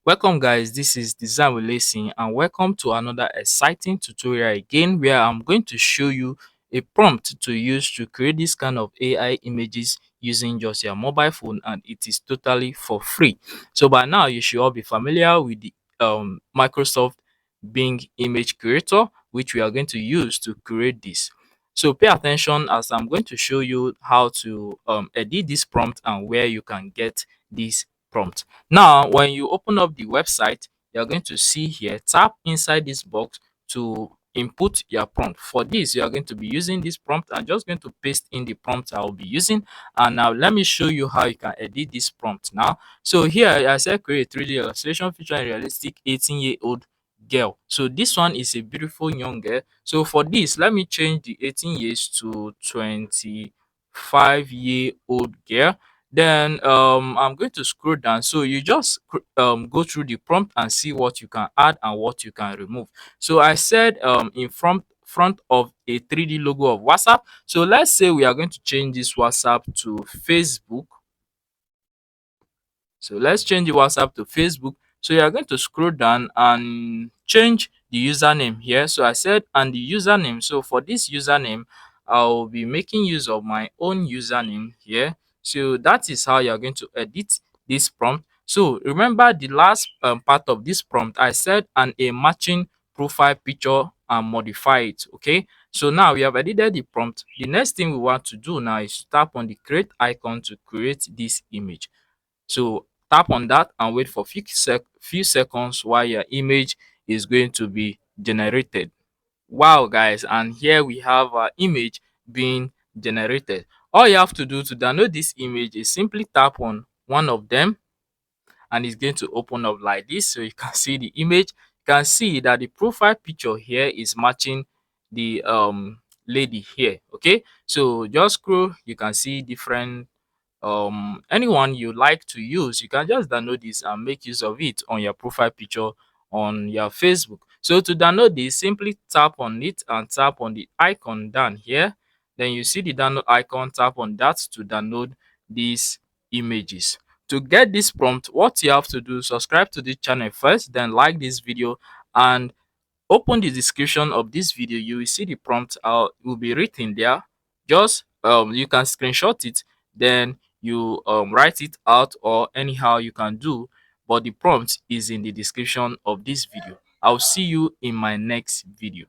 Welcome guys, this is Design with LEESI and welcome to another exciting tutorial again where I'm going to show you a prompt to use to create this kind of AI images using just your mobile phone, and it is totally for free. So by now you should all be familiar with the Microsoft Bing image creator, which we are going to use to create this. So pay attention as I'm going to show you how to edit this prompt and where you can get this prompt. Now, when you open up the website, you're going to see here, tap inside this box to input your prompt. For this, you are going to be using this prompt. I'm just going to paste in the prompt I will be using. And now let me show you how you can edit this prompt now. So here I said create 3D illustration featuring realistic 18-year-old girl. So this one is a beautiful young girl. So for this, let me change the 18 years to 25-year-old girl. Then I'm going to scroll down, so you just go through the prompt and see what you can add and what you can remove. So I said in front of a 3D logo of WhatsApp. So let's say we are going to change this WhatsApp to Facebook. So let's change the WhatsApp to Facebook. So you are going to scroll down and change the username here. So I said, and the username. So for this username, I'll be making use of my own username here. So that is how you're going to edit this prompt. So remember the last part of this prompt, I said, and a matching profile picture and modify it. Okay. So now we have edited the prompt. The next thing we want to do now is to tap on the create icon to create this image. So tap on that and wait for few seconds while your image is going to be generated. Wow guys, and here we have our image being generated. All you have to do to download this image is simply tap on one of them and it's going to open up like this, so you can see the image. You can see that the profile picture here is matching the lady here. Okay, so just scroll, you can see different anyone you like to use. You can just download this and make use of it on your profile picture on your Facebook. So to download this, simply tap on it and tap on the icon down here. Then you see the download icon, tap on that to download these images. To get this prompt, what you have to do, subscribe to the channel first, then like this video and open the description of this video. You will see the prompt will be written there. Just you can screenshot it, then you write it out, or anyhow you can do, but the prompt is in the description of this video. I'll see you in my next video.